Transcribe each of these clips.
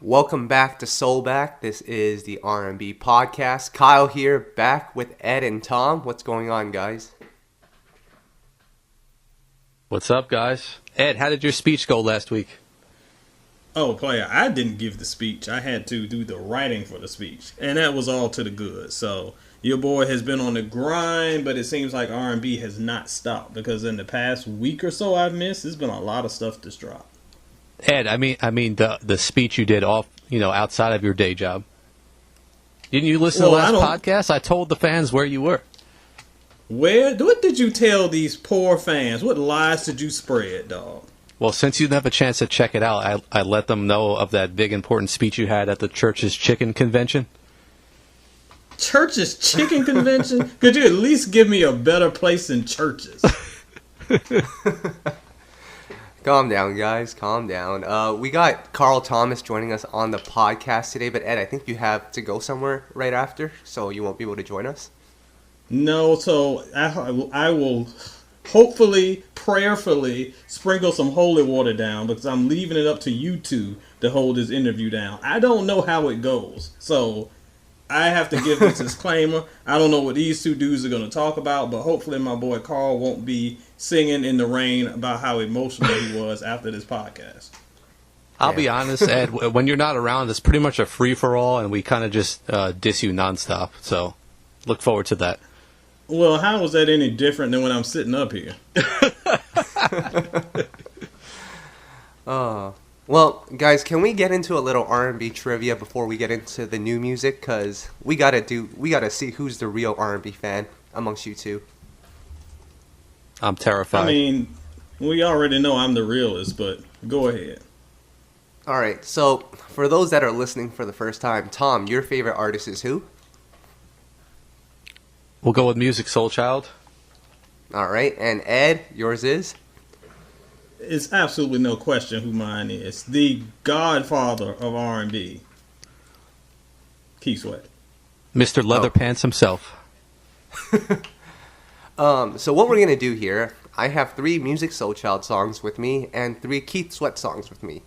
Welcome back to SoulBack. This is the R&B podcast. Kyle here, back with Ed and Tom. What's going on, guys? What's up, guys? Ed, how did your speech go last week? Oh, player, I didn't give the speech. I had to do the writing for the speech, and that was all to the good. So your boy has been on the grind, but it seems like R&B has not stopped because in the past week or so I've missed, there's been a lot of stuff that's dropped. Ed, I mean the speech you did outside of your day job. Didn't you listen to the last podcast? I told the fans where you were. What did you tell these poor fans? What lies did you spread, dog? Well, since you didn't have a chance to check it out, I let them know of that big important speech you had at the church's chicken convention. Church's chicken convention? Could you at least give me a better place than churches? Calm down, guys. Calm down. We got Carl Thomas joining us on the podcast today, but Ed, I think you have to go somewhere right after, so you won't be able to join us. No, so I will hopefully, prayerfully sprinkle some holy water down because I'm leaving it up to you two to hold this interview down. I don't know how it goes, so I have to give this disclaimer. I don't know what these two dudes are going to talk about, but hopefully my boy Carl won't be singing in the rain about how emotional he was after this podcast. I'll be honest, Ed, when you're not around, it's pretty much a free-for-all, and we kind of just diss you nonstop, so look forward to that. Well, how was that any different than when I'm sitting up here? Well, guys, can we get into a little R&B trivia before we get into the new music? Because we gotta see who's the real R&B fan amongst you two. I'm terrified. I mean, we already know I'm the realist, but go ahead. All right, so for those that are listening for the first time, Tom, your favorite artist is who? We'll go with Musiq, Soulchild. All right, and Ed, yours is? It's absolutely no question who mine is. The godfather of R&B, Keith Sweat. Mr. Leatherpants himself. So what we're going to do here, I have 3 Musiq Soulchild songs with me and 3 Keith Sweat songs with me.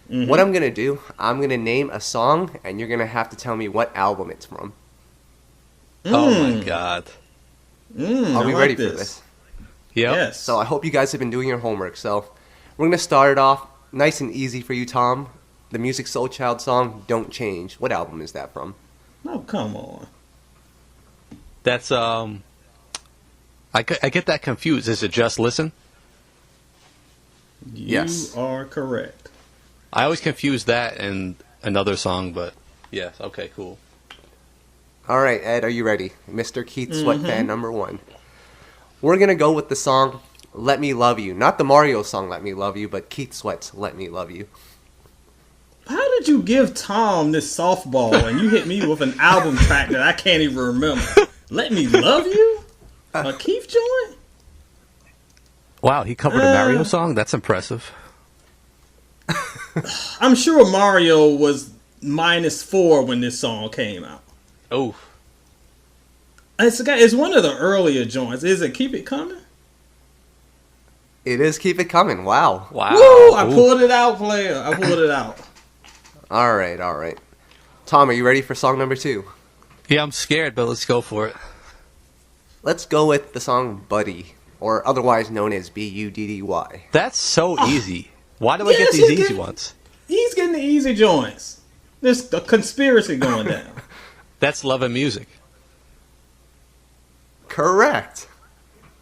Mm-hmm. What I'm going to do, I'm going to name a song, and you're going to have to tell me what album it's from. Oh, my God. Are we ready for this? Yep. Yes. So I hope you guys have been doing your homework. So we're going to start it off nice and easy for you, Tom. The Musiq Soulchild song, Don't Change. What album is that from? Oh, come on. That's, I get that confused. Is it Just Listen? Yes. You are correct. I always confuse that and another song, but yes. Okay, cool. All right, Ed, are you ready? Mr. Keith Sweat fan number 1. We're going to go with the song Let Me Love You. Not the Mario song Let Me Love You, but Keith Sweat's Let Me Love You. How did you give Tom this softball and you hit me with an album track that I can't even remember? Let Me Love You? A Keith joint? Wow, he covered a Mario song? That's impressive. I'm sure Mario was -4 when this song came out. Oh. It's one of the earlier joints. Is it Keep It Coming? It is Keep It Coming. Wow. Wow. Woo! I pulled it out, player. I pulled it out. All right. Tom, are you ready for song number 2? Yeah, I'm scared, but let's go for it. Let's go with the song Buddy, or otherwise known as B-U-D-D-Y. That's so easy. Why do I get these easy ones? He's getting the easy joints. There's a conspiracy going down. That's Love and Music. Correct.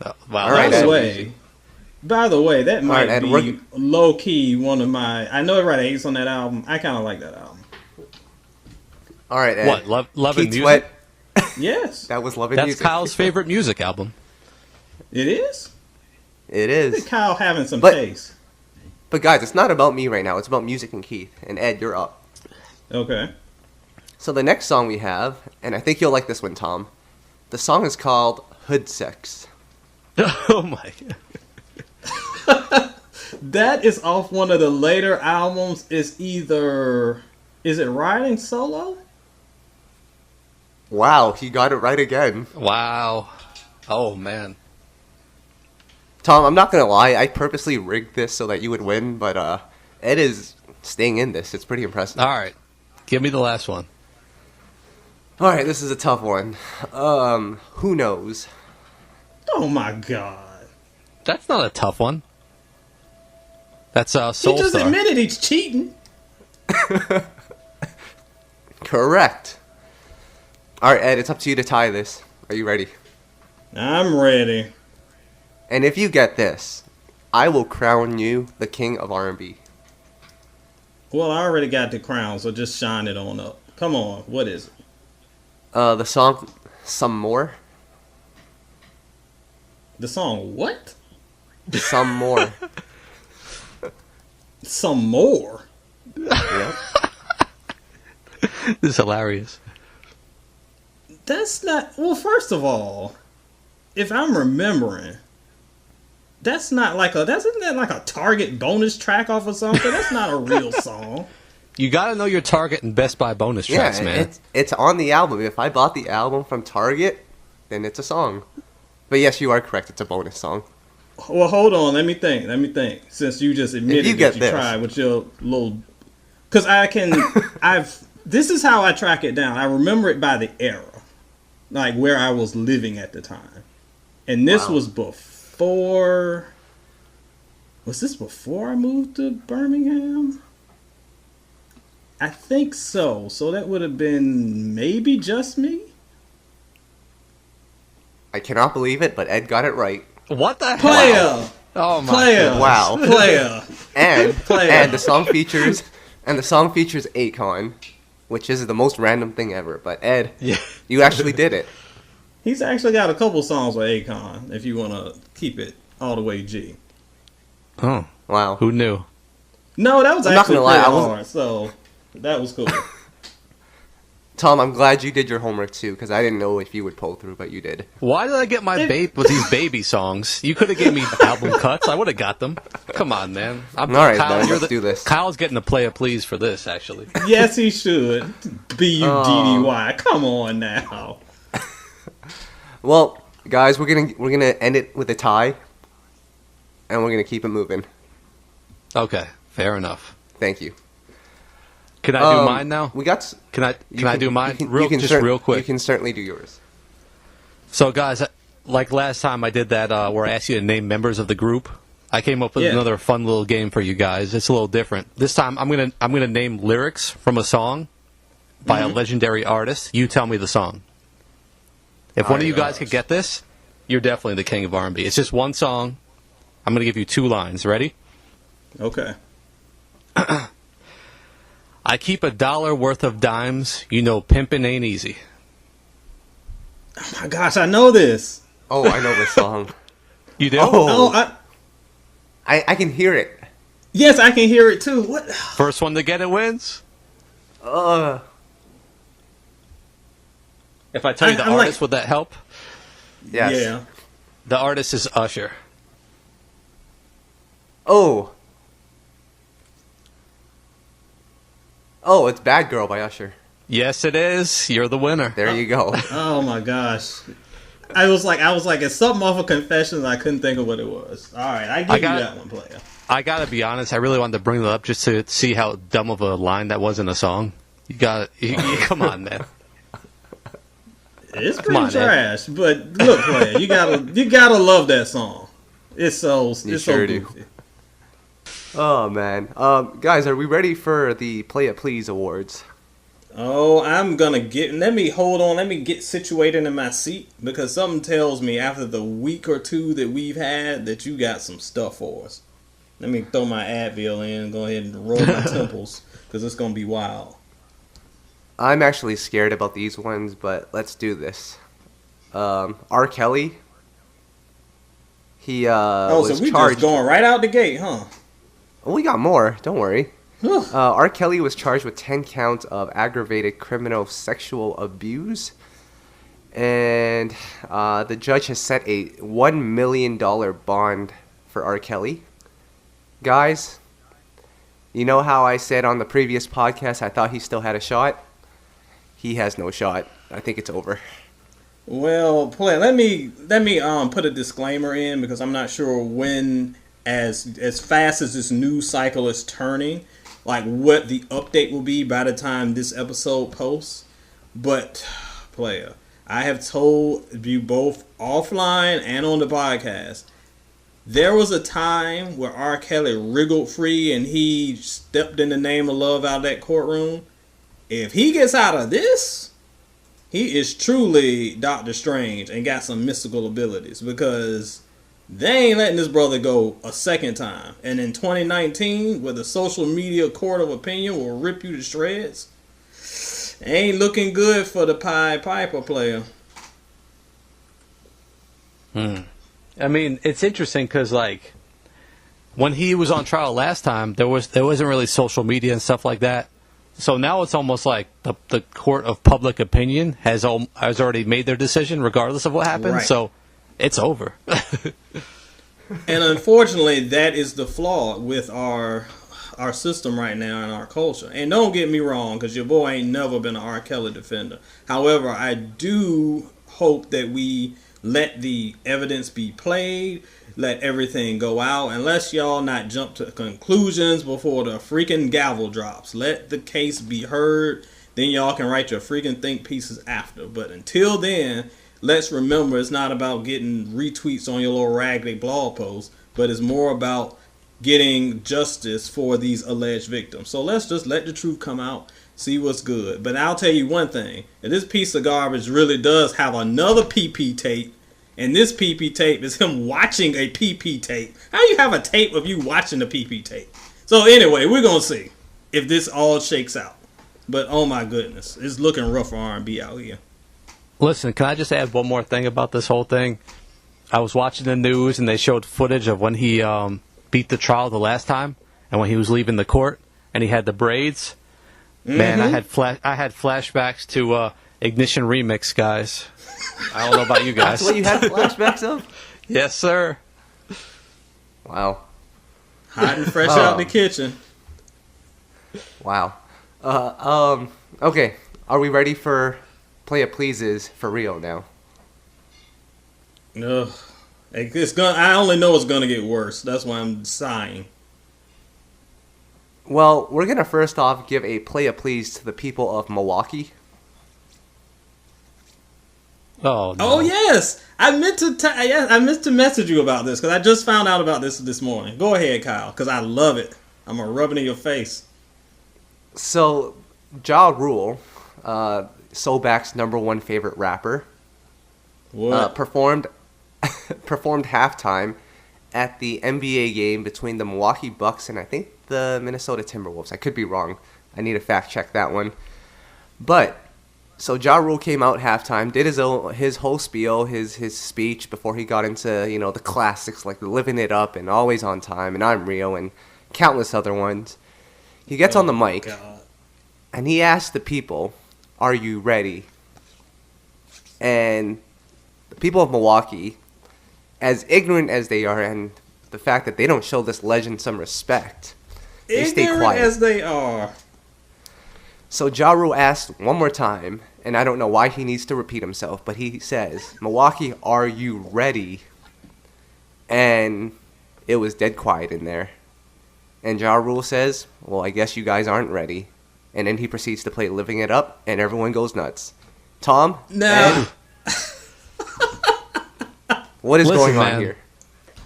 Oh, wow. All right, By the way, that might Ed, be low-key one of my... I know everybody hates on that album. I kind of like that album. All right, Ed. What, Love and Music? Sweat. Yes. That was Love and That's Music. Kyle's favorite music album. It is? It Look is. at Kyle having some taste. But guys, it's not about me right now. It's about Musiq and Keith. And Ed, you're up. Okay. So the next song we have, and I think you'll like this one, Tom. The song is called Hood Sex. Oh, my God. That is off one of the later albums. Is it Riding Solo? Wow, he got it right again. Wow. Oh, man. Tom, I'm not going to lie. I purposely rigged this so that you would win, but Ed is staying in this. It's pretty impressive. All right. Give me the last one. All right, this is a tough one. Who knows? Oh my God. That's not a tough one. That's Soul He just Star. admitted he's cheating. Correct. All right, Ed, it's up to you to tie this. Are you ready? I'm ready. And if you get this, I will crown you the king of R&B. Well, I already got the crown, so just shine it on up. Come on, what is it? The song, Some More. The song what? Some More. Some more? Yep. This is hilarious. That's not... Well, first of all, if I'm remembering, that's not like a... Isn't that like a Target bonus track off of something? That's not a real song. You got to know your Target and Best Buy bonus tracks, man. It's on the album. If I bought the album from Target, then it's a song. But yes, you are correct. It's a bonus song. Well, hold on. Let me think. Since you just admitted you that you this. tried with your little... Because This is how I track it down. I remember it by the era. Like where I was living at the time. And this was before... Was this before I moved to Birmingham? I think so. So that would have been maybe Just Me? I cannot believe it, but Ed got it right. What the hell? Player! Oh my Player! God. Wow. Player! And the song features Akon, which is the most random thing ever. But Ed, you actually did it. He's actually got a couple songs with Akon, if you want to keep it all the way G. Oh. Wow. Who knew? No, that was I'm not actually gonna lie, pretty I was- hard, so that was cool. Tom, I'm glad you did your homework too, because I didn't know if you would pull through, but you did. Why did I get my babe with these baby songs? You could have gave me album cuts. I would have got them. Come on, man. All right, Kyle, then, let's do this. Kyle's getting a Playa Please for this, actually. Yes, he should. B-U-D-D-Y. Come on now. Well, guys, we're gonna end it with a tie, and we're gonna keep it moving. Okay, fair enough. Thank you. Can I do mine now? Can I do mine real quick? You can certainly do yours. So, guys, like last time I did that where I asked you to name members of the group, I came up with another fun little game for you guys. It's a little different. This time I'm gonna name lyrics from a song by a legendary artist. You tell me the song. If one of you guys could get this, you're definitely the king of R&B. It's just one song. I'm gonna give you 2 lines. Ready? Okay. I keep $1 worth of dimes. You know pimpin' ain't easy. Oh my gosh, I know this. Oh, I know this song. You do? Oh, I can hear it. Yes, I can hear it too. What? First one to get it wins. If I tell you the artist, would that help? Yes. Yeah. The artist is Usher. Oh, it's Bad Girl by Usher. Yes, it is. You're the winner. There you go. Oh my gosh. I was like, it's something off of Confessions. I couldn't think of what it was. All right, I give you that one, player. I gotta be honest. I really wanted to bring that up just to see how dumb of a line that was in a song. You got it. Come on, man. It's pretty trash, but look, player, you gotta love that song. It's so goofy. Oh man, guys, are we ready for the Playa Please Awards? Oh, let me get situated in my seat, because something tells me after the week or two that we've had that you got some stuff for us. Let me throw my Advil in and go ahead and roll my temples, because it's going to be wild. I'm actually scared about these ones, but let's do this. R. Kelly. He was so we charged. just going right out the gate, huh? Oh, we got more. Don't worry. R. Kelly was charged with 10 counts of aggravated criminal sexual abuse. And the judge has set a $1 million bond for R. Kelly. Guys, you know how I said on the previous podcast I thought he still had a shot? He has no shot. I think it's over. Well, let me put a disclaimer in, because I'm not sure when, as fast as this news cycle is turning, like what the update will be by the time this episode posts. But player, I have told you both offline and on the podcast, there was a time where R. Kelly wriggled free and he stepped in the name of love out of that courtroom. If he gets out of this, he is truly Doctor Strange and got some mystical abilities, because they ain't letting this brother go a second time. And in 2019, where the social media court of opinion will rip you to shreds, ain't looking good for the Pied Piper player. I mean, it's interesting because, like, when he was on trial last time, there wasn't really social media and stuff like that. So now it's almost like the court of public opinion has already made their decision, regardless of what happens. Right. So it's over. And unfortunately, that is the flaw with our system right now and our culture. And don't get me wrong, because your boy ain't never been an R. Kelly defender. However, I do hope that we let the evidence be played, let everything go out, and let's y'all not jump to conclusions before the freaking gavel drops. Let the case be heard, then y'all can write your freaking think pieces after. But until then, let's remember it's not about getting retweets on your little raggedy blog post, but it's more about getting justice for these alleged victims. So let's just let the truth come out, see what's good. But I'll tell you one thing, if this piece of garbage really does have another PP tape, and this PP tape is him watching a PP tape, how you have a tape of you watching the PP tape? So anyway, we're going to see if this all shakes out. But oh my goodness, it's looking rough for R&B out here. Listen, can I just add one more thing about this whole thing? I was watching the news, and they showed footage of when he beat the trial the last time, and when he was leaving the court, and he had the braids. Man, I had flashbacks to Ignition Remix, guys. I don't know about you guys. That's what you had flashbacks of? Yes, sir. Wow. Hot and fresh out the kitchen. Wow. Okay. Are we ready for Playa Pleases for Rio now? Ugh. I only know it's gonna get worse. That's why I'm sighing. Well, we're going to first off give a Playa Please to the people of Milwaukee. Oh, no. Oh yes, I meant to message you about this because I just found out about this morning. Go ahead, Kyle, because I love it. I'm gonna rub it in your face. So, Ja Rule, SoulBack's #1 favorite rapper, performed halftime at the NBA game between the Milwaukee Bucks and I think the Minnesota Timberwolves. I could be wrong. I need to fact check that one. But so Ja Rule came out halftime, did his whole spiel, his speech before he got into the classics like Living It Up and Always on Time and I'm Rio and countless other ones. He gets on the mic and he asked the people, "Are you ready?" And the people of Milwaukee, as ignorant as they are, and the fact that they don't show this legend some respect, they stay quiet. As they are. So Ja Rule asked one more time, and I don't know why he needs to repeat himself, but he says, "Milwaukee, are you ready?" And it was dead quiet in there. And Ja Rule says, "Well, I guess you guys aren't ready." And then he proceeds to play Living It Up, and everyone goes nuts. Tom? No. What is Listen, going on man, here?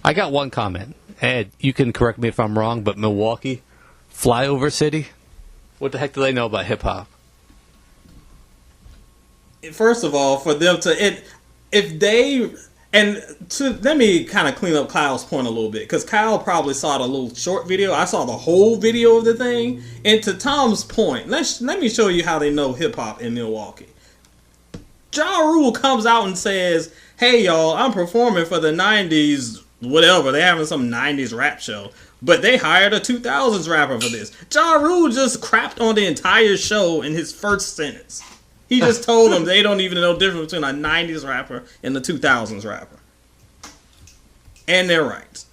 I got one comment. Ed, you can correct me if I'm wrong, but Milwaukee, flyover city? What the heck do they know about hip-hop? First of all, for them to... let me kind of clean up Kyle's point a little bit, because Kyle probably saw the little short video. I saw the whole video of the thing. And to Tom's point, let me show you how they know hip-hop in Milwaukee. Ja Rule comes out and says, "Hey, y'all, I'm performing for the 90s, whatever. They're having some 90s rap show. But they hired a 2000s rapper for this." Ja Rule just crapped on the entire show in his first sentence. He just told them they don't even know the difference between a 90s rapper and a 2000s rapper. And they're right.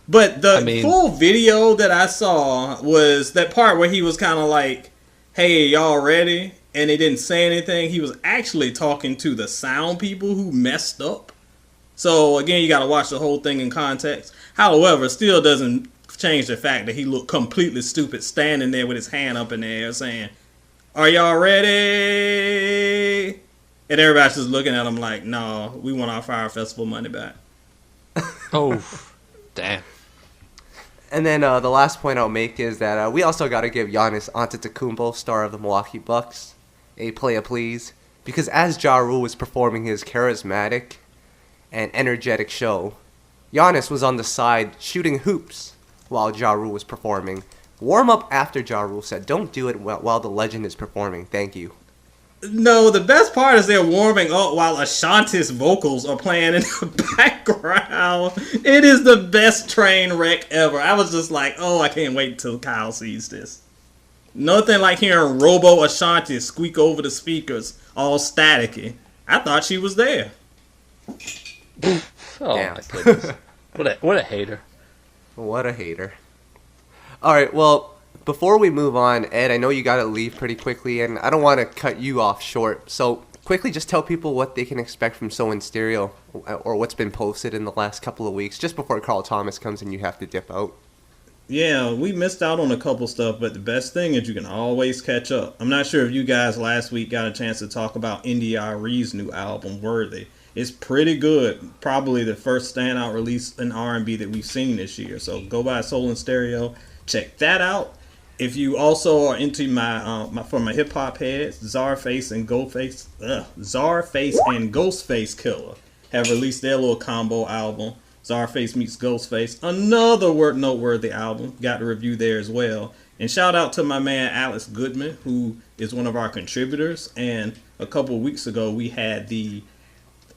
But the full video that I saw was that part where he was kind of like, "Hey, y'all ready?" And they didn't say anything. He was actually talking to the sound people who messed up. So, again, you got to watch the whole thing in context. However, it still doesn't change the fact that he looked completely stupid standing there with his hand up in the air saying, "Are y'all ready?" And everybody's just looking at him like, "No, we want our Fire Festival money back." Oh, damn. And then the last point I'll make is that we also got to give Giannis Antetokounmpo, star of the Milwaukee Bucks, a Playa Please, because as Ja Rule was performing his charismatic and energetic show, Giannis was on the side shooting hoops while Ja Rule was performing. Warm up after Ja Rule said, "Don't do it while the legend is performing. Thank you." No, the best part is they're warming up while Ashanti's vocals are playing in the background. It is the best train wreck ever. I was just like, oh, I can't wait till Kyle sees this. Nothing like hearing Robo Ashanti squeak over the speakers, all staticky. I thought she was there. Oh, my goodness. What a hater. What a hater. All right, well, before we move on, Ed, I know you got to leave pretty quickly, and I don't want to cut you off short. So quickly, just tell people what they can expect from Soul in Stereo or what's been posted in the last couple of weeks, just before Carl Thomas comes and you have to dip out. Yeah, we missed out on a couple stuff, but the best thing is you can always catch up. I'm not sure if you guys last week got a chance to talk about India.Arie's new album, Worthy. It's pretty good. Probably the first standout release in R&B that we've seen this year. So go by Soul in Stereo. Check that out. If you also are into my for my hip hop heads, Czarface and Ghostface Killer have released their little combo album. Czarface meets Ghostface, another noteworthy album. Got a review there as well. And shout out to my man Alex Goodman, who is one of our contributors. And a couple of weeks ago, we had the,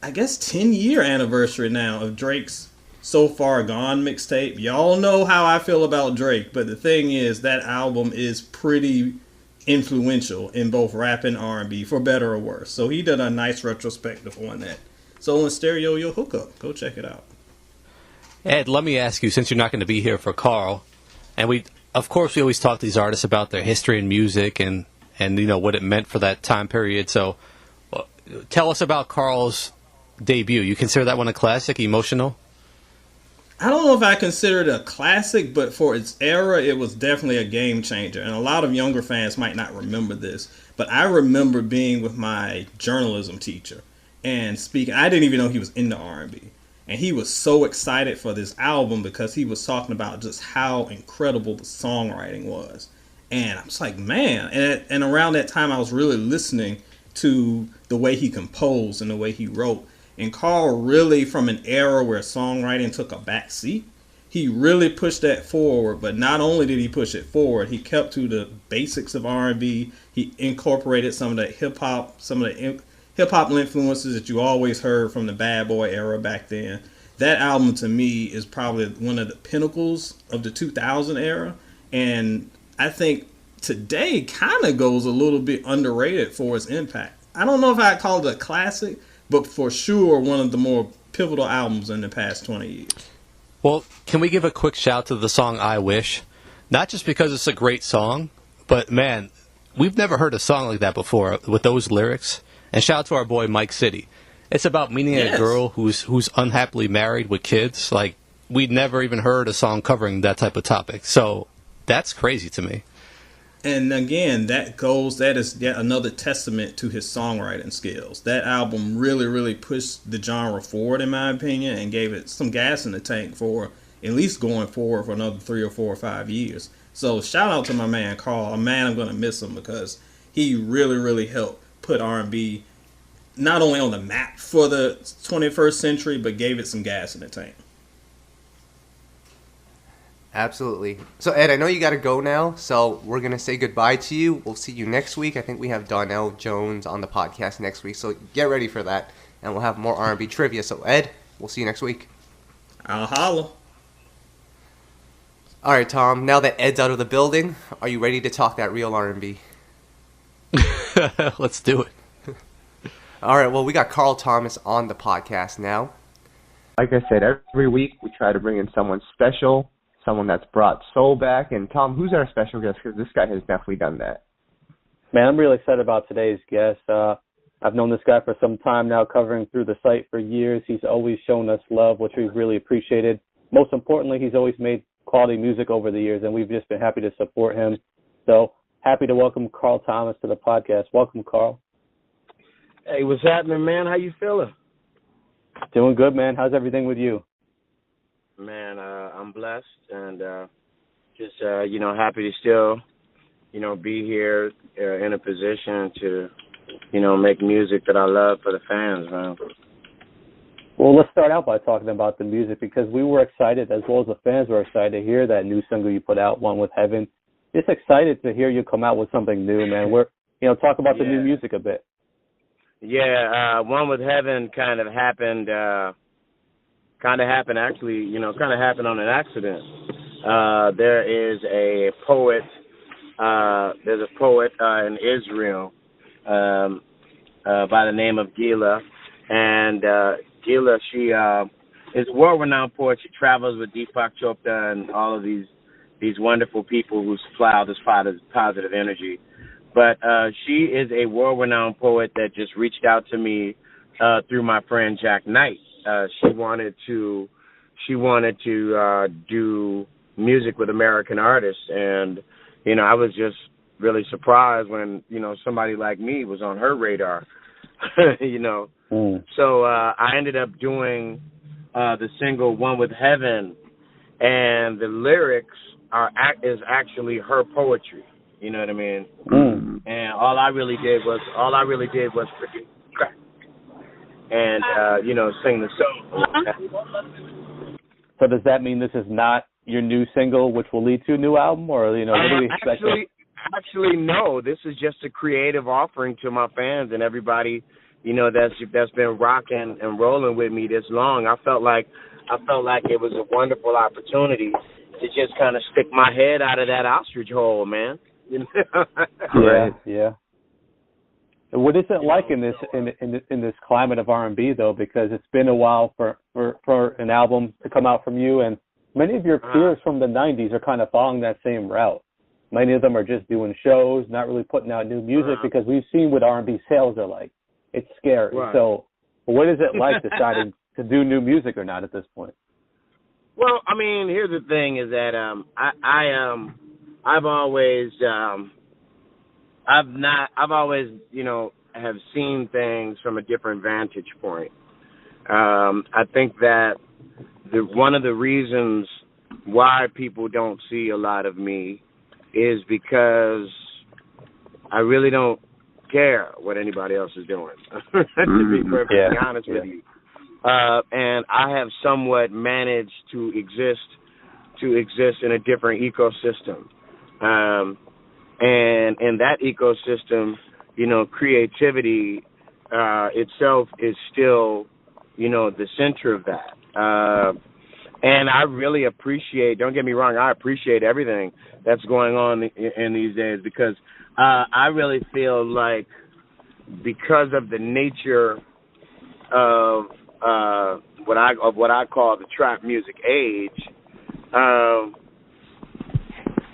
I guess, 10-year anniversary now of Drake's So Far Gone mixtape. Y'all know how I feel about Drake, but the thing is that album is pretty influential in both rap and R&B, for better or worse. So he did a nice retrospective on that. Soul in Stereo, your hookup. Go check it out. Ed, let me ask you, since you're not going to be here for Carl, and we always talk to these artists about their history in music and you know what it meant for that time period. So tell us about Carl's debut. You consider that one a classic, emotional? I don't know if I consider it a classic, but for its era, it was definitely a game changer. And a lot of younger fans might not remember this, but I remember being with my journalism teacher and speaking. I didn't even know he was into R&B. And he was so excited for this album because he was talking about just how incredible the songwriting was. And I was like, man. And around that time, I was really listening to the way he composed and the way he wrote. And Carl really, from an era where songwriting took a back seat, he really pushed that forward. But not only did he push it forward, he kept to the basics of R&B. He incorporated some of the hip-hop influences that you always heard from the Bad Boy era back then. That album, to me, is probably one of the pinnacles of the 2000 era. And I think today kind of goes a little bit underrated for its impact. I don't know if I'd call it a classic, but for sure one of the more pivotal albums in the past 20 years. Well, can we give a quick shout to the song I Wish? Not just because it's a great song, but man, we've never heard a song like that before with those lyrics. And shout out to our boy Mike City. It's about meeting a girl who's unhappily married with kids. Like, we'd never even heard a song covering that type of topic. So that's crazy to me. And again, that is yet another testament to his songwriting skills. That album really, really pushed the genre forward, in my opinion, and gave it some gas in the tank for at least going forward for another 3 or 4 or 5 years. So shout out to my man Carl. A man, I'm going to miss him because he really, really helped put R&B not only on the map for the 21st century, but gave it some gas in the tank. Absolutely. So, Ed, I know you got to go now, so we're going to say goodbye to you. We'll see you next week. I think we have Donnell Jones on the podcast next week, so get ready for that, and we'll have more R&B trivia. So, Ed, we'll see you next week. I'll holla. All right, Tom, now that Ed's out of the building, are you ready to talk that real R&B? Let's do it. All right, well, we got Carl Thomas on the podcast now. Like I said, every week we try to bring in someone special, someone that's brought soul back. And Tom, who's our special guest? Because this guy has definitely done that. Man, I'm really excited about today's guest. I've known this guy for some time now, covering through the site for years. He's always shown us love, which we've really appreciated. Most importantly, he's always made quality music over the years, and we've just been happy to support him. So happy to welcome Carl Thomas to the podcast. Welcome, Carl. Hey, what's happening, man? How you feeling? Doing good, man. How's everything with you? Man, I'm blessed and just, happy to still, be here in a position to, make music that I love for the fans, man. Well, let's start out by talking about the music because we were excited, as well as the fans were excited to hear that new single you put out, One with Heaven. Just excited to hear you come out with something new, man. Talk about the new music a bit. Yeah, One with Heaven kind of happened on an accident. There is a poet, in Israel by the name of Gila, and Gila, she is a world-renowned poet. She travels with Deepak Chopra and all of these wonderful people who supply all this positive energy. But she is a world-renowned poet that just reached out to me through my friend Jack Knight. She wanted to do music with American artists, and I was just really surprised when somebody like me was on her radar. So I ended up doing the single One with Heaven, and the lyrics is actually her poetry. You know what I mean? And all I really did was produce the track and sing the song. So does that mean this is not your new single, which will lead to a new album, or what do we expect? Actually, no. This is just a creative offering to my fans and everybody, that's been rocking and rolling with me this long. I felt like it was a wonderful opportunity to just kind of stick my head out of that ostrich hole, man. Yeah. What is it like in this climate of R&B though? Because it's been a while for an album to come out from you, and many of your peers from the '90s are kind of following that same route. Many of them are just doing shows, not really putting out new music, because we've seen what R&B sales are like. It's scary. Right. So, what is it like deciding to do new music or not at this point? Well, I mean, here's the thing: is that I've always have seen things from a different vantage point. I think that one of the reasons why people don't see a lot of me is because I really don't care what anybody else is doing, to be perfectly honest with you. And I have somewhat managed to exist in a different ecosystem. And in that ecosystem, creativity itself is still, the center of that. And I really appreciate, don't get me wrong, I appreciate everything that's going on in these days, because I really feel like, because of the nature of what I call the trap music age,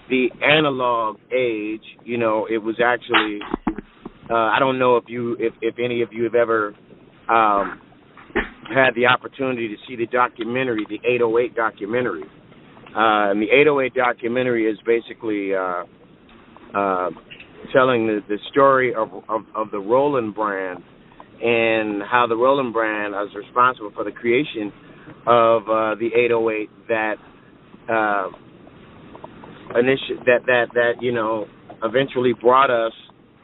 the analog age, it was actually, I don't know if any of you have ever had the opportunity to see the documentary, the 808 documentary. And the 808 documentary is basically telling the story of the Roland brand, and how the Roland brand is responsible for the creation of the 808 that eventually brought us,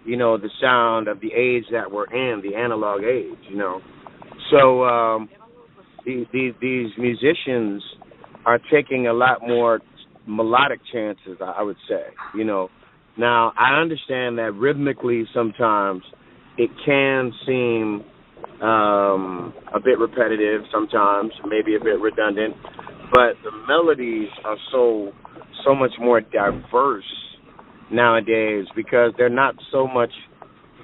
the sound of the age that we're in, the analog age, So these musicians are taking a lot more melodic chances, I would say, Now, I understand that rhythmically sometimes it can seem a bit repetitive sometimes, maybe a bit redundant, but the melodies are so much more diverse nowadays, because they're not so much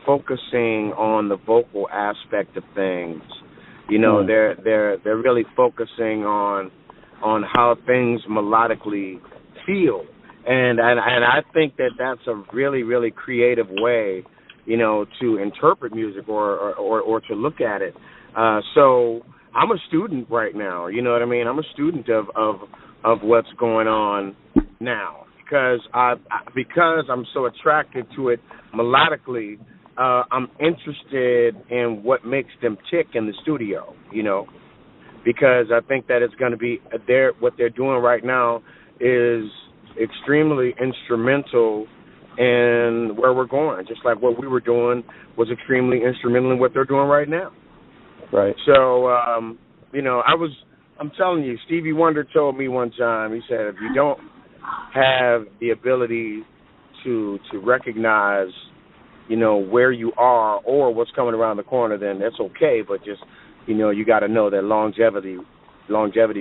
focusing on the vocal aspect of things. They're really focusing on how things melodically feel. And I think that's a really, really creative way, to interpret music or to look at it. So I'm a student right now, you know what I mean? I'm a student of of what's going on now, because I'm so attracted to it melodically. I'm interested in what makes them tick in the studio, because I think that it's going to be what they're doing right now is extremely instrumental in where we're going, just like what we were doing was extremely instrumental in what they're doing right now. Right. So, I'm telling you, Stevie Wonder told me one time, he said, if you don't have the ability to recognize, where you are or what's coming around the corner, then that's okay. But just, you got to know that longevity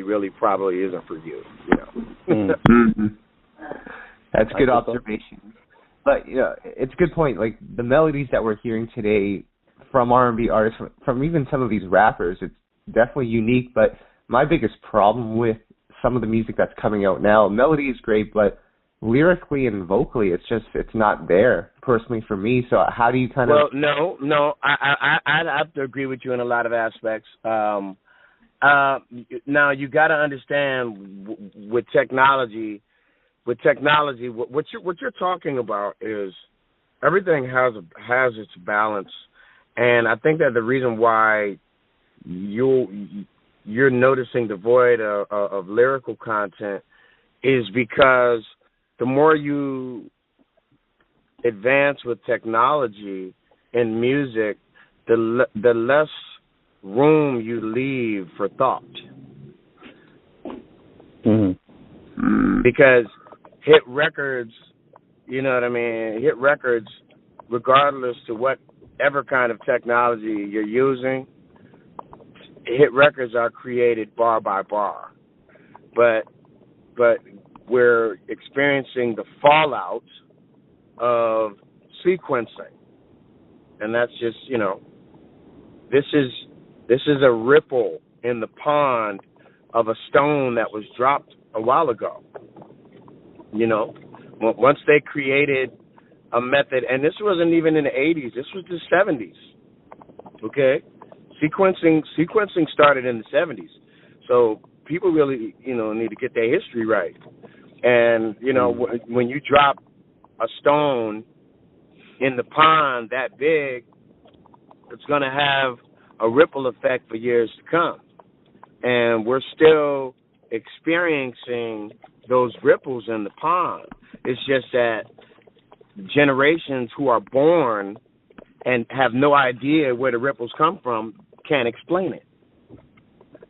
really probably isn't for you, Mm-hmm. That's good observation. But, it's a good point. Like, the melodies that we're hearing today from R&B artists, from even some of these rappers, it's definitely unique. But my biggest problem with some of the music that's coming out now, melody is great, but lyrically and vocally, it's not there, personally, for me. So how do you kind of... Well, no, I'd have to agree with you in a lot of aspects. Now, you got to understand with technology, what you're talking about is everything has its balance. And I think that the reason why you're noticing the void of lyrical content is because the more you advance with technology in music, the less room you leave for thought. Mm-hmm. Because hit records, hit records, regardless to whatever kind of technology you're using, hit records are created bar by bar. But we're experiencing the fallout of sequencing. And that's just, this is a ripple in the pond of a stone that was dropped a while ago. Once they created a method, and this wasn't even in the 80s, this was the 70s, okay? Sequencing started in the 70s. So people really, need to get their history right. And, when you drop a stone in the pond that big, it's going to have a ripple effect for years to come. And we're still experiencing those ripples in the pond. It's just that generations who are born and have no idea where the ripples come from can't explain it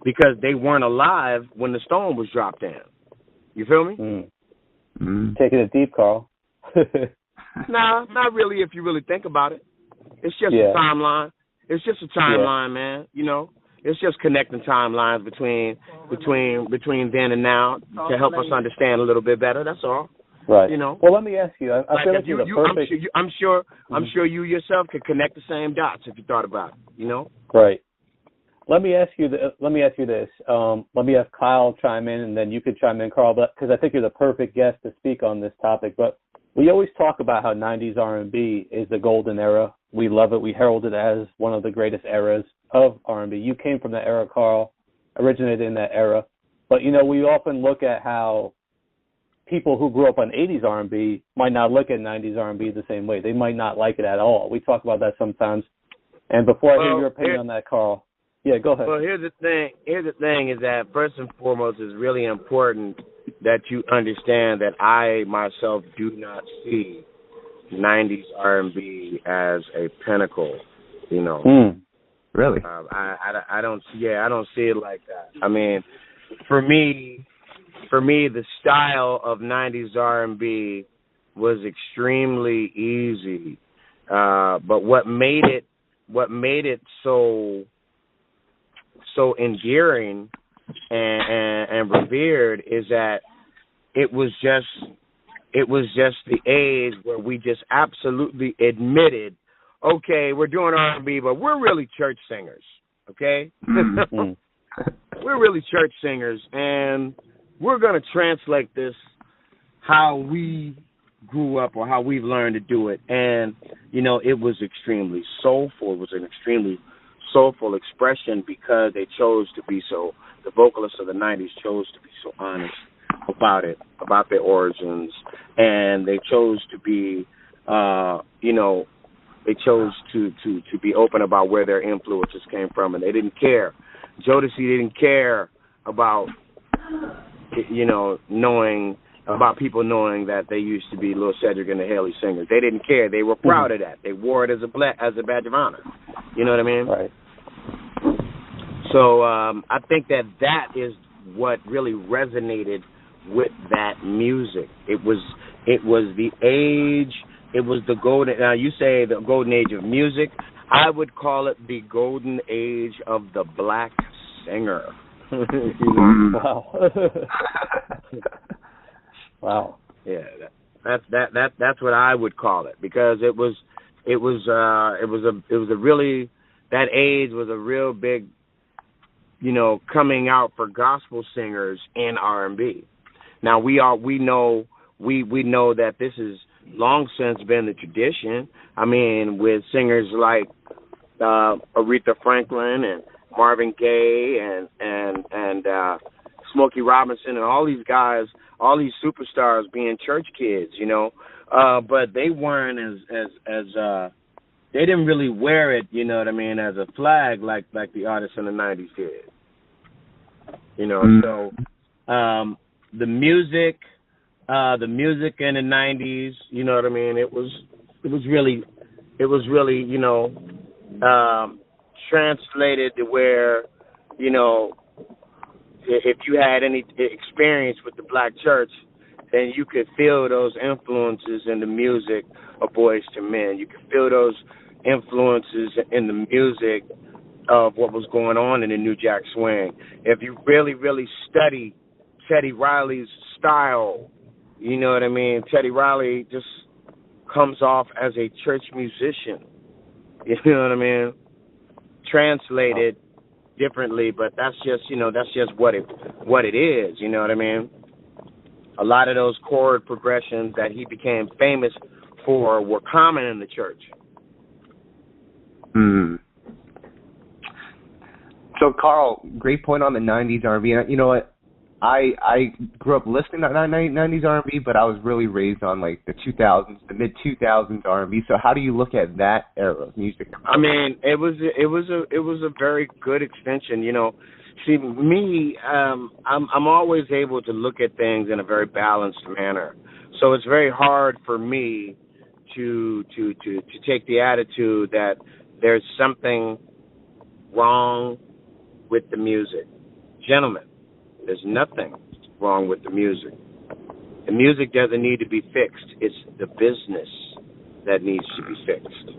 because they weren't alive when the stone was dropped in. You feel me? Mm. Taking it deep, Carl. Nah, not really if you really think about it. It's just a timeline. It's just a timeline, man. It's just connecting timelines between then and now to help us understand a little bit better. That's all. Right. Well, let me ask you. I feel like you're the perfect. I'm sure you yourself could connect the same dots if you thought about it. Right. Let me ask you this. Let me have Kyle chime in, and then you could chime in, Carl, because I think you're the perfect guest to speak on this topic. But we always talk about how 90s R&B is the golden era. We love it. We herald it as one of the greatest eras of R&B. You came from that era, Carl, originated in that era. But, we often look at how people who grew up on 80s R&B might not look at 90s R&B the same way. They might not like it at all. We talk about that sometimes. And before I hear your opinion on that, Carl, go ahead. Well, here's the thing. Is that first and foremost, it's really important that you understand that I myself do not see 90s R&B as a pinnacle. Really? I don't see it like that. I mean, for me, the style of 90s R&B was extremely easy. But what made it so endearing and revered is that it was just the age where we just absolutely admitted, okay, we're doing R&B, but we're really church singers, okay? We're really church singers, and we're going to translate this how we grew up or how we've learned to do it. And, it was extremely soulful. It was an extremely soulful expression because they chose to be the vocalists of the 90s chose to be so honest. about it, about their origins, and they chose to be, they chose to be open about where their influences came from, and they didn't care. Jodeci didn't care about, knowing about people knowing that they used to be Lil Cedric and the Haley Singers. They didn't care. They were proud of that. They wore it as a badge of honor. You know what I mean? Right. So I think that is what really resonated with that music. It was the age. It was the golden. Now you say the golden age of music. I would call it the golden age of the black singer. Wow. Wow. Yeah, that's what I would call it, because it was a really, that age was a real big, coming out for gospel singers in R&B. Now we know that this has long since been the tradition. I mean, with singers like Aretha Franklin and Marvin Gaye and Smokey Robinson and all these guys, all these superstars being church kids, but they weren't as they didn't really wear it, as a flag like the artists in the 90s did. So the music in the 90s, it was really translated to where, if you had any experience with the black church, then you could feel those influences in the music of Boyz II Men. You could feel those influences in the music of what was going on in the New Jack Swing. If you really, really study Teddy Riley's style, Teddy Riley just comes off as a church musician. You know what I mean? Translated differently, but that's just what it is. You know what I mean? A lot of those chord progressions that he became famous for were common in the church. So, Carl, great point on the 90s R&B. And you know what? I grew up listening to 90s R&B, but I was really raised on like the 2000s, the mid 2000s R&B. So, how do you look at that era of music? I mean, it was a very good extension. See, me, I'm always able to look at things in a very balanced manner. So it's very hard for me to take the attitude that there's something wrong with the music. Gentlemen, there's nothing wrong with the music. The music doesn't need to be fixed. It's the business that needs to be fixed.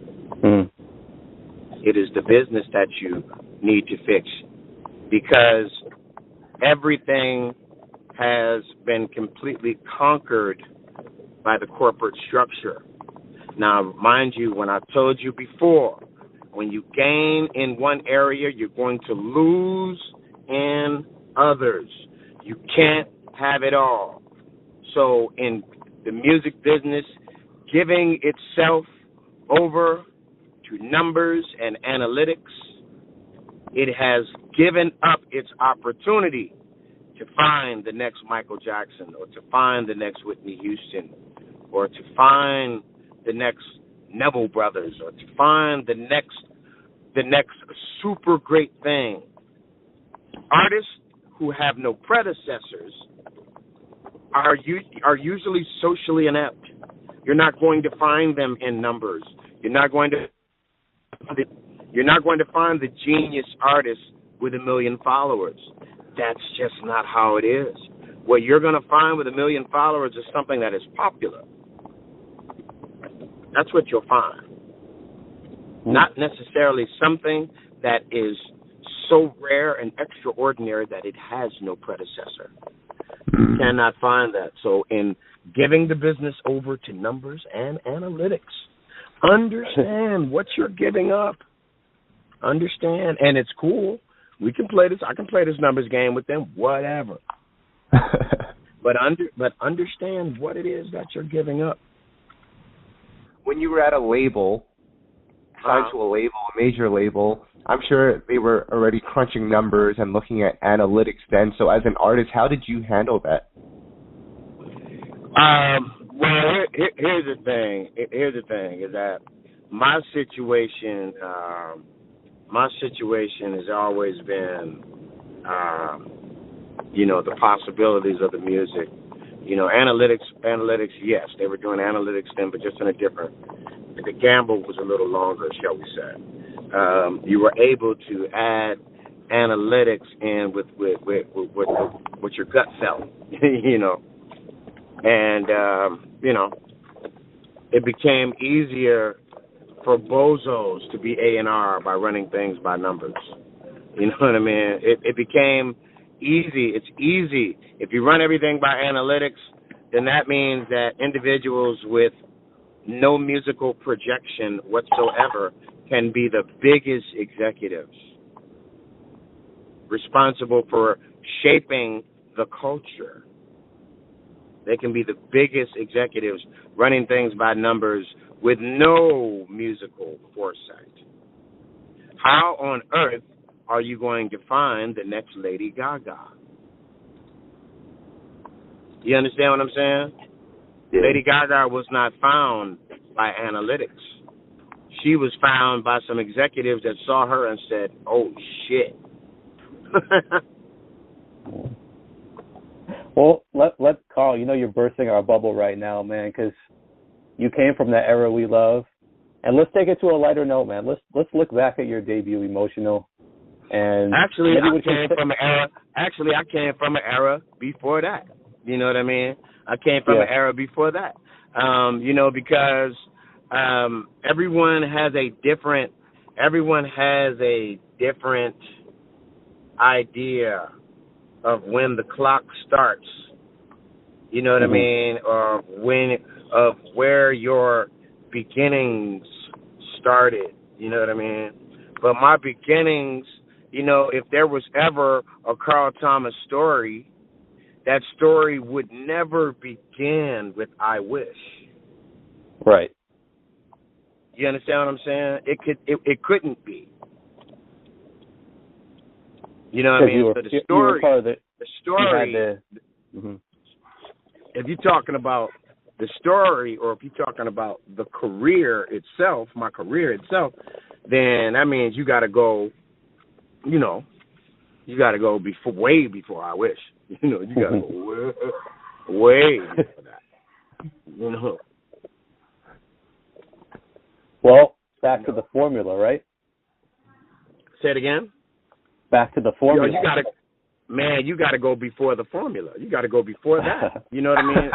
It is the business that you need to fix, because everything has been completely conquered by the corporate structure. Now, mind you, when I told you before, when you gain in one area, you're going to lose in others. You can't have it all. So in the music business, giving itself over to numbers and analytics, it has given up its opportunity to find the next Michael Jackson, or to find the next Whitney Houston, or to find the next Neville Brothers, or to find the next super great thing. Artists who have no predecessors are usually socially inept. You're not going to find them in numbers. You're not going to find the genius artist with 1 million followers. That's just not how it is. What you're going to find with 1 million followers is something that is popular. That's what you'll find. Not necessarily something that is so rare and extraordinary that it has no predecessor. You cannot find that. So in giving the business over to numbers and analytics, understand what you're giving up. Understand, and it's cool. We can play this. I can play this numbers game with them, whatever. But understand what it is that you're giving up. When you were at a label, signed to a label, a major label, I'm sure they were already crunching numbers and looking at analytics then. So as an artist, how did you handle that? Well, here's the thing. Here's the thing is that my situation has always been, the possibilities of the music. Analytics, yes, they were doing analytics then, but just in a different. The gamble was a little longer, shall we say? You were able to add analytics in with what your gut felt, and it became easier for bozos to be A&R by running things by numbers. You know what I mean? It became easy. It's easy. If you run everything by analytics, then that means that individuals with no musical projection whatsoever can be the biggest executives responsible for shaping the culture. They can be the biggest executives running things by numbers with no musical foresight. How on earth are you going to find the next Lady Gaga? You understand what I'm saying? Yeah. Lady Gaga was not found by analytics. She was found by some executives that saw her and said, oh, shit. Well, let Carl, you're bursting our bubble right now, man, because you came from that era we love. And let's take it to a lighter note, man. Let's look back at your debut, Emotional. And actually, I came from an era before that. You know what I mean? I came from an era before that. Because everyone has a different idea of when the clock starts. You know what I mean? Or where your beginnings started. You know what I mean? But my beginnings, if there was ever a Carl Thomas story, that story would never begin with I wish. Right. You understand what I'm saying? It couldn't be. You know what I mean? So the story. If you're talking about the story, or if you're talking about the career itself, my career itself, then that means you got to go. You got to go way before I wish. You got to go way before that. Well, back to the formula, right? Say it again. Back to the formula. You got to go before the formula. You got to go before that. You know what I mean?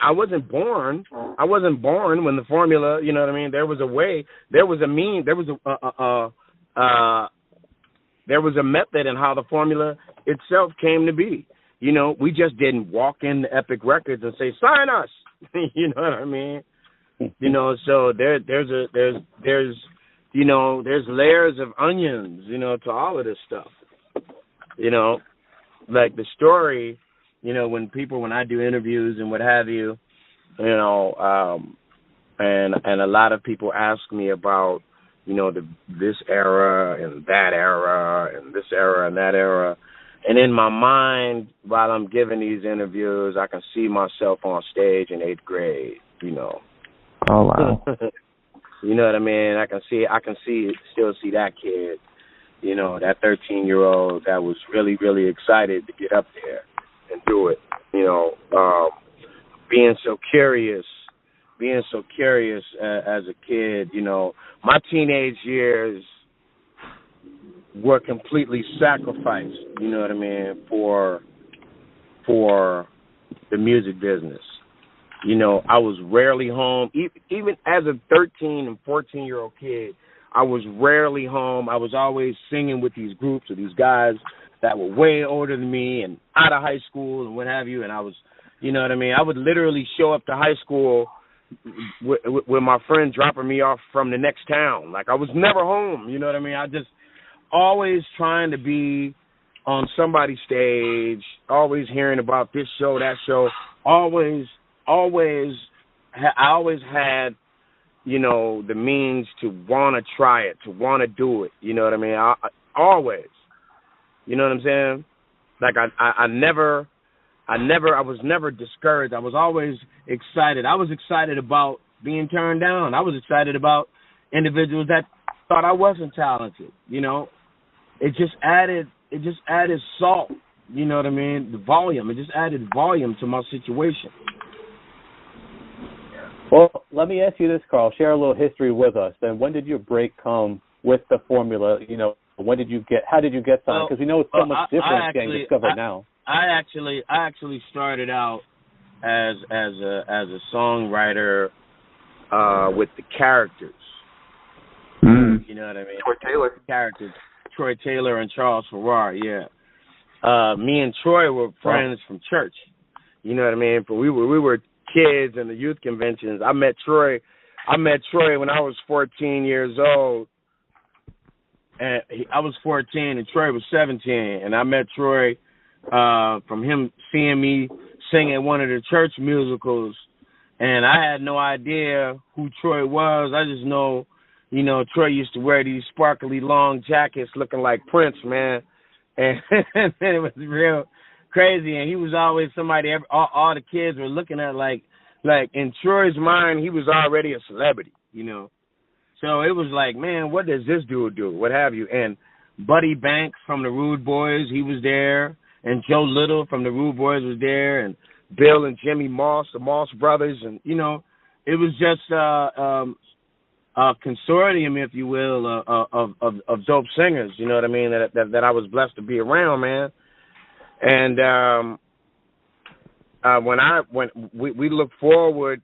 I wasn't born. I wasn't born when the formula. You know what I mean? There was a way. There was a mean. There was there was a method in how the formula itself came to be. We just didn't walk into Epic Records and say, sign us. You know what I mean? So there's layers of onions, to all of this stuff. Like the story, when I do interviews and what have you, and a lot of people ask me about, this era and that era and this era and that era. And in my mind, while I'm giving these interviews, I can see myself on stage in 8th grade, Oh, wow. You know what I mean? I can still see that kid, that 13-year-old that was really, really excited to get up there and do it, being so curious as a kid, my teenage years were completely sacrificed, you know what I mean, for the music business. I was rarely home. Even as a 13 and 14-year-old kid, I was rarely home. I was always singing with these groups or these guys that were way older than me and out of high school and what have you. And I was, you know what I mean? I would literally show up to high school with my friend dropping me off from the next town. Like I was never home, you know what I mean? I just always trying to be on somebody's stage, always hearing about this show, that show, I always had, the means to want to try it, to want to do it, you know what I mean? I always, you know what I'm saying? Like I I was never discouraged. I was always excited. I was excited about being turned down. I was excited about individuals that thought I wasn't talented. You know, it just added salt. You know what I mean? The volume. It just added volume to my situation. Well, let me ask you this, Carl. Share a little history with us. And when did your break come with the formula? You know, how did you get signed? Because we know it's so much different getting discovered now. I actually started out as a songwriter with the characters. You know what I mean? Troy Taylor. Characters. Troy Taylor and Charles Farrar, yeah. Me and Troy were friends from church. You know what I mean? But we were kids in the youth conventions. I met Troy when I was 14 years old. And I was 14 and Troy was 17. And I met Troy from him seeing me sing at one of the church musicals. And I had no idea who Troy was. I just know, you know, Troy used to wear these sparkly long jackets looking like Prince, man. And it was real crazy. And he was always somebody, all the kids were looking at like in Troy's mind, he was already a celebrity, you know. So it was like, man, what does this dude do? What have you? And Buddy Banks from the Rude Boys, he was there. And Joe Little from the Rude Boys was there. And Bill and Jimmy Moss, the Moss brothers. And, you know, it was just a consortium, if you will, of dope singers, you know what I mean, that I was blessed to be around, man. And when we look forward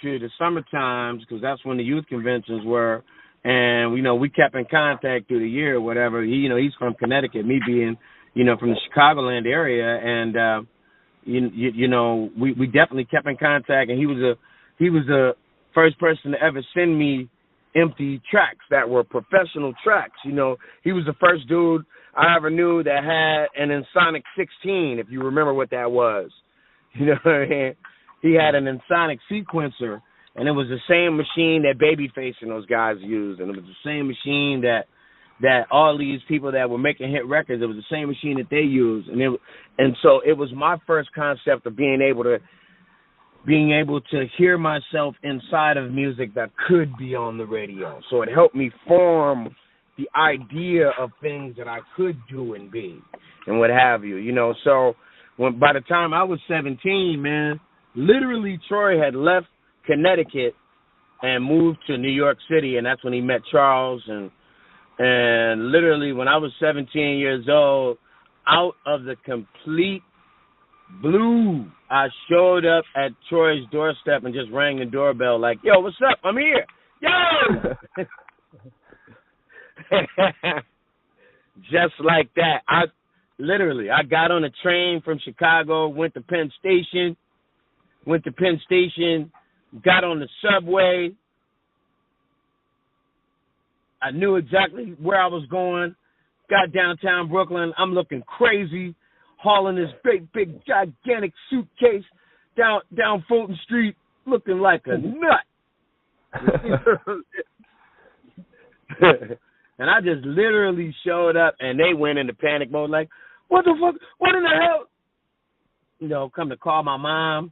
to the summer times, because that's when the youth conventions were, and you know, we kept in contact through the year or whatever. He's from Connecticut, me being, you know, from the Chicagoland area, and you know, we definitely kept in contact. And he was the first person to ever send me empty tracks that were professional tracks. You know, he was the first dude I ever knew that had an Ensoniq 16, if you remember what that was. You know what I mean? He had an Ensoniq sequencer, and it was the same machine that Babyface and those guys used, and it was the same machine that all these people that were making hit records, it was the same machine that they used. And so it was my first concept of being able to hear myself inside of music that could be on the radio. So it helped me form the idea of things that I could do and be and what have you, you know. So by the time I was 17, man, literally Troy had left Connecticut and moved to New York City, and that's when he met Charles. And literally when I was 17 years old, out of the complete blue, I showed up at Troy's doorstep and just rang the doorbell like, yo, what's up? I'm here. Yo! Just like that. I got on a train from Chicago, went to Penn Station, got on the subway. I knew exactly where I was going, got downtown Brooklyn. I'm looking crazy, hauling this big, gigantic suitcase down Fulton Street, looking like a nut. And I just literally showed up, and they went into panic mode, like, what the fuck? What in the hell? You know, come to call my mom,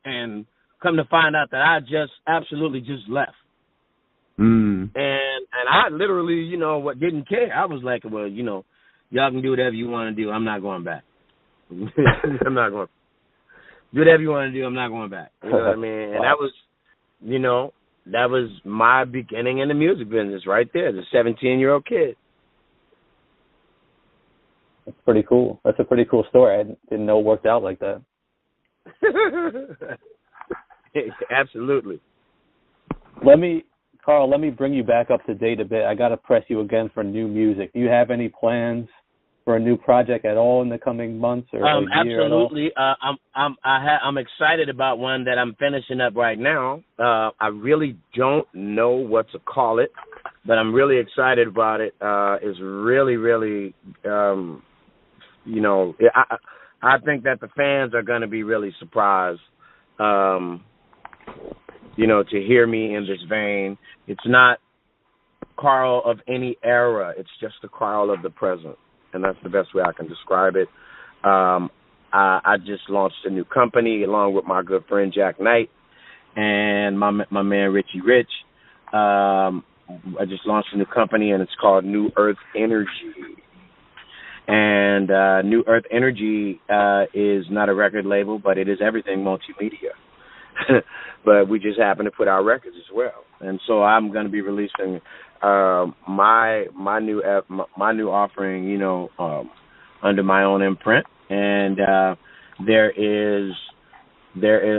and come to find out that I just absolutely just left. And I literally, you know, didn't care. I was like, well, you know, y'all can do whatever you want to do. I'm not going back. I'm not going. Do whatever you want to do. I'm not going back. You know what I mean? And that was, you know, that was my beginning in the music business right there, as a 17-year-old kid. That's pretty cool. That's a pretty cool story. I didn't know it worked out like that. Absolutely. Carl, let me bring you back up to date a bit. I got to press you again for new music. Do you have any plans for a new project at all in the coming months or a year? Absolutely. I'm excited about one that I'm finishing up right now. I really don't know what to call it, but I'm really excited about it. It's really, really, you know, I think that the fans are going to be really surprised, you know, to hear me in this vein. It's not Carl of any era. It's just the Carl of the present. And that's the best way I can describe it. I just launched a new company along with my good friend Jack Knight and my man Richie Rich. I just launched a new company, and it's called New Earth Energy. And New Earth Energy is not a record label, but it is everything multimedia. But we just happen to put out records as well. And so I'm going to be releasing my new offering, you know, under my own imprint. And there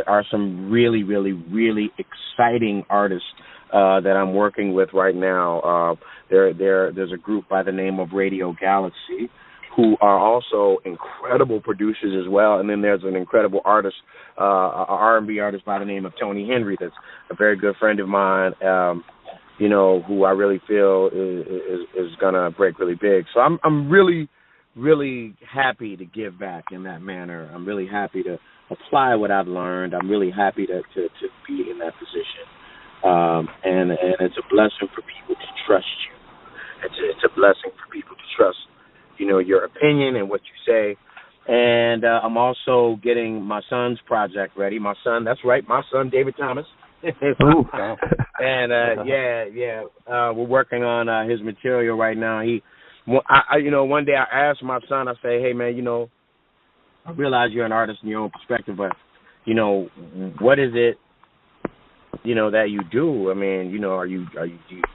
are some really, really, really exciting artists that I'm working with right now. There's a group by the name of Radio Galaxy, who are also incredible producers as well. And then there's an incredible artist, an R&B artist by the name of Tony Henry, that's a very good friend of mine, you know, who I really feel is going to break really big. So I'm really, really happy to give back in that manner. I'm really happy to apply what I've learned. I'm really happy to be in that position. And it's a blessing for people to trust you. It's a blessing for people to trust, you know, your opinion and what you say. And I'm also getting my son's project ready. My son, that's right, my son, David Thomas. And we're working on his material right now. One day I asked my son, I say, hey man, you know, I realize you're an artist in your own perspective, but you know, what is it, you know, that you do? I mean, you know, are you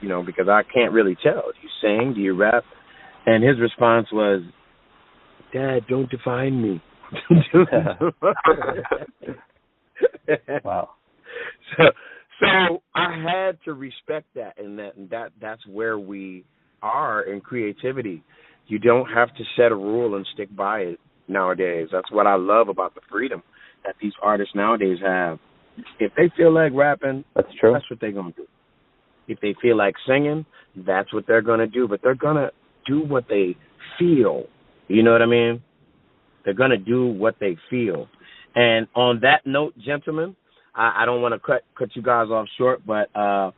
know, because I can't really tell. Do you sing? Do you rap? And his response was, Dad, don't define me. Wow. So I had to respect that, and that's where we are in creativity. You don't have to set a rule and stick by it nowadays. That's what I love about the freedom that these artists nowadays have. If they feel like rapping, that's true. That's what they're going to do. If they feel like singing, that's what they're going to do. But they're going to do what they feel. You know what I mean? They're going to do what they feel. And on that note, gentlemen, I don't want to cut you guys off short, but I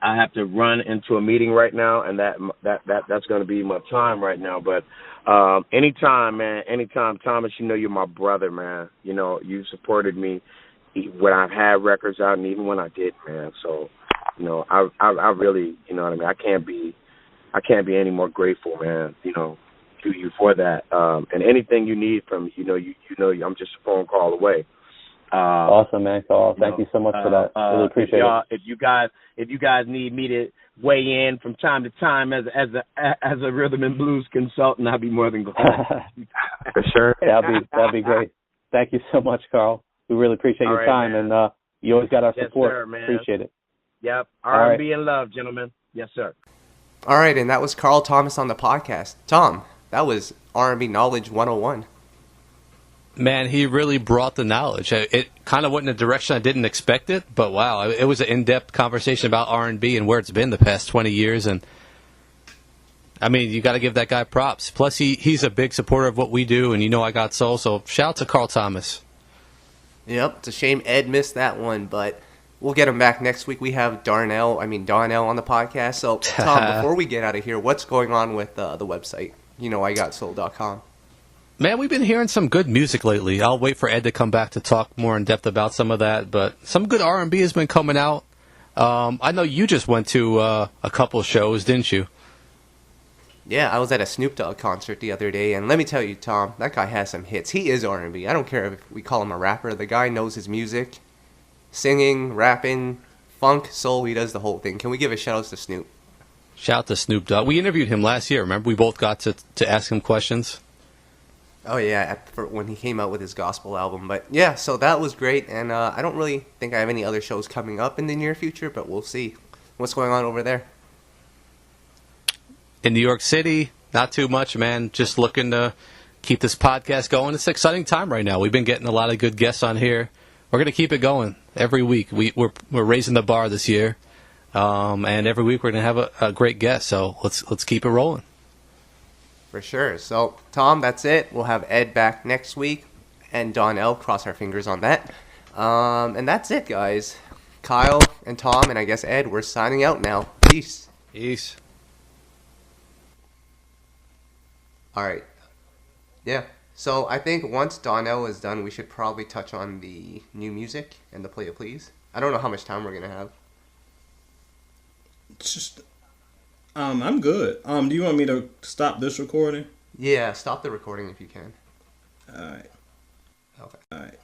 have to run into a meeting right now, and that's going to be my time right now. But anytime, man, anytime, Thomas, you know you're my brother, man. You know, you supported me when I've had records out, and even when I did, man. So, you know, I really, you know what I mean. I can't be any more grateful, man. You know, to you for that. And anything you need from, you know, I'm just a phone call away. Awesome, man, Carl. Thank you so much for that. Really appreciate it. If you guys need me to weigh in from time to time as a rhythm and blues consultant, I'll be more than glad. For sure. That'd be great. Thank you so much, Carl. We really appreciate your time, man. And you always got our support. Yes, sir, man. Appreciate it. Yep. R&B and love, gentlemen. Yes, sir. All right, and that was Carl Thomas on the podcast. Tom, that was R&B Knowledge 101. Man, he really brought the knowledge. It kind of went in a direction I didn't expect it, but wow, it was an in-depth conversation about R&B and where it's been the past 20 years. And I mean, you got to give that guy props. Plus, he's a big supporter of what we do, and you know I got soul. So shout out to Carl Thomas. Yep, it's a shame Ed missed that one, but we'll get him back next week. We have Donnell on the podcast. So, Tom, before we get out of here, what's going on with the website? You know, IGotSoul.com. Man, we've been hearing some good music lately. I'll wait for Ed to come back to talk more in depth about some of that, but some good R&B has been coming out. I know you just went to a couple shows, didn't you? Yeah, I was at a Snoop Dogg concert the other day, and let me tell you, Tom, that guy has some hits. He is R&B. I don't care if we call him a rapper. The guy knows his music. Singing, rapping, funk, soul, he does the whole thing. Can we give a shout out to Snoop? Shout out to Snoop Dogg. We interviewed him last year, remember? We both got to ask him questions. Oh, yeah, when he came out with his gospel album. But, yeah, so that was great, and I don't really think I have any other shows coming up in the near future, but we'll see. What's going on over there? In New York City, not too much, man. Just looking to keep this podcast going. It's an exciting time right now. We've been getting a lot of good guests on here. We're going to keep it going every week. We're raising the bar this year, and every week we're going to have a great guest. So let's keep it rolling. For sure. So, Tom, that's it. We'll have Ed back next week, and Donnell. Cross our fingers on that. And that's it, guys. Kyle and Tom, and I guess Ed, we're signing out now. Peace. Peace. All right. Yeah. So I think once Donnell is done, we should probably touch on the new music and the Playa Please. I don't know how much time we're gonna have. It's just, I'm good. Do you want me to stop this recording? Yeah, stop the recording if you can. All right. Okay. All right.